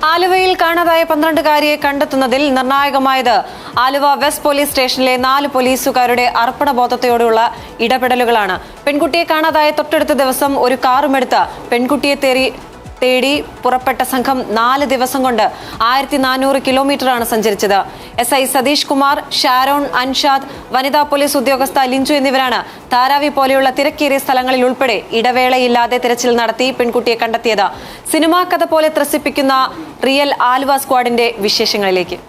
ആലുവയിൽ കാണാതായ 12-കാരിയെ കണ്ടെത്തുന്നതിൽ നിർണായകമായത് ആലുവ വെസ്റ്റ് പോലീസ് സ്റ്റേഷനിലെ 4 പോലീസുകാരുടെ അർപ്പണബോധത്തോടെയുള്ള ഇടപെടലുകളാണ്. പെൺകുട്ടിയെ കാണാതായ തൊട്ടടുത്ത ദിവസം ഒരു കാറുമെടുത്ത് പെൺകുട്ടിയെ തേടി പുറപ്പെട്ട സംഘം 4 ദിവസം കൊണ്ട് 1400 കിലോമീറ്ററാണ് സഞ്ചരിച്ചത്. SI സതീഷ് കുമാർ, ഷാരോൺ, അൻഷാദ്, വനിതാ പോലീസ് ഉദ്യോഗസ്ഥ ലിഞ്ചു എന്നിവരാണ് ധാരാവി പോലെയുള്ള തിരക്കേറിയ സ്ഥലങ്ങളിൽ ഉൾപ്പെടെ ഇടവേളയില്ലാതെ തിരച്ചിൽ നടത്തി പെൺകുട്ടിയെ കണ്ടെത്തിയത്. സിനിമാ കഥ പോലെ ത്രസിപ്പിക്കുന്ന റിയൽ ആലുവ സ്ക്വാഡിന്റെ വിശേഷങ്ങളിലേക്ക്.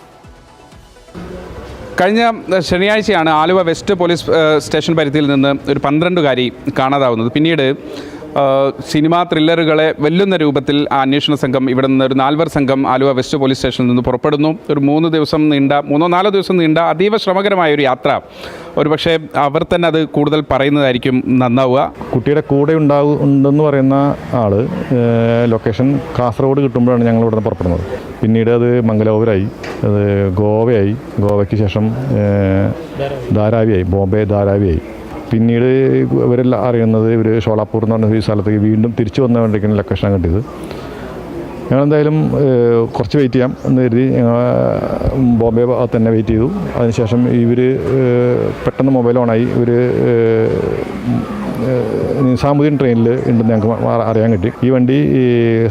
കഴിഞ്ഞ ശനിയാഴ്ചയാണ് ആലുവ വെസ്റ്റ് പോലീസ് സ്റ്റേഷൻ പരിധിയിൽ നിന്ന് ഒരു 12-കാരി കാണാതാവുന്നത്. പിന്നീട് സിനിമാ ത്രില്ലറുകളെ വെല്ലുന്ന രൂപത്തിൽ ആ അന്വേഷണ സംഘം ഇവിടെ നിന്ന് ഒരു 4 സംഘം ആലുവ വെസ്റ്റ് പോലീസ് സ്റ്റേഷനിൽ നിന്ന് പുറപ്പെടുന്നു. ഒരു 3 4 ദിവസം നീണ്ട അതീവ ശ്രമകരമായ ഒരു യാത്ര. ഒരുപക്ഷെ അവർ തന്നെ അത് കൂടുതൽ പറയുന്നതായിരിക്കും നന്നാവുക. കുട്ടിയുടെ കൂടെ ഉണ്ടെന്ന് പറയുന്ന ആൾ ലൊക്കേഷൻ കാസർഗോഡ് കിട്ടുമ്പോഴാണ് ഞങ്ങൾ ഇവിടെ നിന്ന് പുറപ്പെടുന്നത്. പിന്നീട് അത് മംഗലാപുരമായി, അത് ഗോവയായി, ഗോവയ്ക്ക് ശേഷം ധാരാവിയായി, ബോംബെ ധാരാവിയായി. പിന്നീട് ഇവരെല്ലാം അറിയുന്നത് ഇവർ ഷോളാപ്പൂർ എന്ന് പറഞ്ഞ ഈ സ്ഥലത്തേക്ക് വീണ്ടും തിരിച്ചു വന്നുകൊണ്ടിരിക്കുന്ന ലൊക്കേഷനാണ് കിട്ടിയത്. ഞങ്ങളെന്തായാലും കുറച്ച് വെയിറ്റ് ചെയ്യാം എന്ന് കരുതി ബോംബെ തന്നെ വെയിറ്റ് ചെയ്തു. അതിനുശേഷം ഇവർ പെട്ടെന്ന് മൊബൈൽ ഓണായി. ഇവർ നിസാമുദ്ദീൻ ട്രെയിനിൽ ഉണ്ടെന്ന് ഞങ്ങൾക്ക് അറിയാൻ കിട്ടി. ഈ വണ്ടി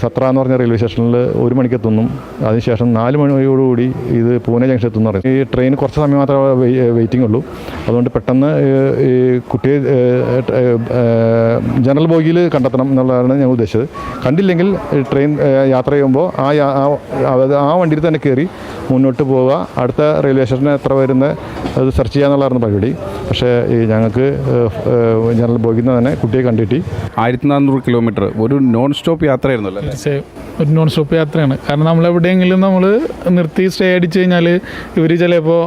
സത്ര എന്ന് പറഞ്ഞ റെയിൽവേ സ്റ്റേഷനിൽ 1 മണിക്ക് എത്തുന്നു. അതിനുശേഷം 4 മണിയോടുകൂടി ഇത് പൂനെ ജംഗ്ഷൻ എത്തുന്നു പറയും. ഈ ട്രെയിൻ കുറച്ച് സമയം മാത്രമേ വെയിറ്റിംഗ് ഉള്ളൂ. അതുകൊണ്ട് പെട്ടെന്ന് ഈ കുട്ടിയെ ജനറൽ ബോഗിയിൽ കണ്ടെത്തണം എന്നുള്ളതാണ് ഞങ്ങൾ ഉദ്ദേശിച്ചത്. കണ്ടില്ലെങ്കിൽ ട്രെയിൻ യാത്ര ചെയ്യുമ്പോൾ ആ വണ്ടിയിൽ തന്നെ കയറി മുന്നോട്ട് പോവുക, അടുത്ത റെയിൽവേ സ്റ്റേഷന് എത്ര വരുന്ന അത് സെർച്ച് ചെയ്യാന്നുള്ളതായിരുന്നു പരിപാടി. പക്ഷേ ഞങ്ങൾക്ക് ജനറൽ ബോഗിയിൽ നിന്ന് തന്നെ കുട്ടിയെ കണ്ടിട്ട് 1400 കിലോമീറ്റർ ഒരു നോൺ സ്റ്റോപ്പ് യാത്രയായിരുന്നല്ലോ. തീർച്ചയായും ഒരു നോൺ സ്റ്റോപ്പ് യാത്രയാണ്. കാരണം നമ്മളെവിടെയെങ്കിലും നമ്മൾ നിർത്തി സ്റ്റേ അടിച്ച് കഴിഞ്ഞാൽ ഇവർ ചിലപ്പോൾ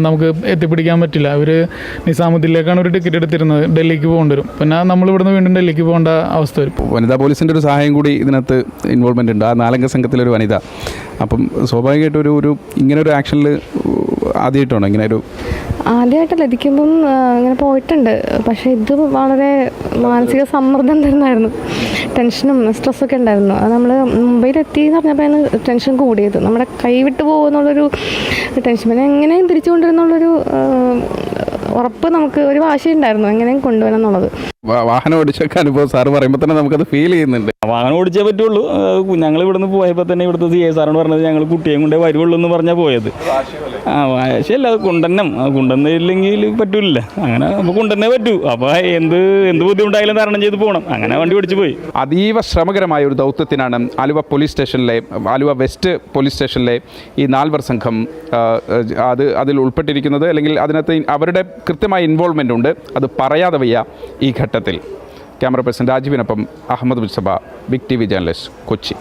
നമുക്ക് എത്തിപ്പിടിക്കാൻ പറ്റില്ല. ഇവർ നിസാമുദ്ദീനിലേക്കാണ് ഒരു ടിക്കറ്റ് എടുത്തിരുന്നത്, ഡൽഹിക്ക് പോകേണ്ടി വരും. പിന്നെ നമ്മളിവിടുന്ന് വീണ്ടും ഡൽഹിക്ക് പോകേണ്ട അവസ്ഥ വരും. വനിതാ പോലീസിൻ്റെ ഒരു സഹായം കൂടി ഇതിനകത്ത് ഇൻവോൾവ്മെൻ്റ് ഉണ്ട്. ആ 4-അംഗ സംഘത്തിലൊരു വനിത. അപ്പം സ്വാഭാവികമായിട്ടും ഒരു ഇങ്ങനൊരു ആക്ഷനിൽ ആദ്യമായിട്ടാണോ ആദ്യമായിട്ടല്ല, ഇരിക്കുമ്പം ഇങ്ങനെ പോയിട്ടുണ്ട്. പക്ഷേ ഇത് വളരെ മാനസിക സമ്മർദ്ദം തരുന്നായിരുന്നു. ടെൻഷനും സ്ട്രെസ്സൊക്കെ ഉണ്ടായിരുന്നു. അത് നമ്മൾ മുംബൈയിലെത്തി എന്ന് പറഞ്ഞപ്പോഴാണ് ടെൻഷൻ കൂടിയത്. നമ്മുടെ കൈവിട്ട് പോകുമെന്നുള്ളൊരു ടെൻഷൻ, പിന്നെ എങ്ങനെയും തിരിച്ചു കൊണ്ടുവരുന്നുള്ളൊരു ഉറപ്പ്, നമുക്ക് ഒരു വാശിയുണ്ടായിരുന്നു എങ്ങനെയും കൊണ്ടുവരണം എന്നുള്ളത്. വാഹനം ഓടിച്ചൊക്കെ അനുഭവം സാറ് പറയുമ്പോൾ തന്നെ നമുക്കത് ഫീൽ ചെയ്യുന്നുണ്ട്. വാഹനം ഓടിച്ചേ പറ്റുള്ളൂ. ഞങ്ങൾ ഇവിടുന്ന് പോയപ്പോൾ തന്നെ ഇവിടുത്തെ CI സാറാണ് പറഞ്ഞത് ഞങ്ങൾ കുട്ടിയെ കൊണ്ടേ വരുവുള്ളൂ എന്ന് പറഞ്ഞാൽ പോയത്. വാശിയല്ല, അത് കൊണ്ടുവന്നില്ലെങ്കിൽ പറ്റൂല. അങ്ങനെ അപ്പോൾ കൊണ്ടുവന്നേ പറ്റൂ. അപ്പോൾ എന്ത് ബുദ്ധിമുട്ടായാലും തരണം ചെയ്ത് പോകണം. അങ്ങനെ വണ്ടി ഓടിച്ച് പോയി. അതീവ ശ്രമകരമായ ഒരു ദൗത്യത്തിനാണ് ആലുവ വെസ്റ്റ് പോലീസ് സ്റ്റേഷനിലെ ഈ 4 സംഘം അതിൽ ഉൾപ്പെട്ടിരിക്കുന്നത്. അല്ലെങ്കിൽ അതിനകത്ത് അവരുടെ കൃത്യമായ ഇൻവോൾവ്മെൻ്റ് ഉണ്ട്. അത് പറയാതെ വയ്യ ഈ ഘട്ടത്തിൽ. ക്യാമറ പേഴ്സൺ രാജീവിനൊപ്പം Ahmed Mustafa, big TV journalist, Kochi.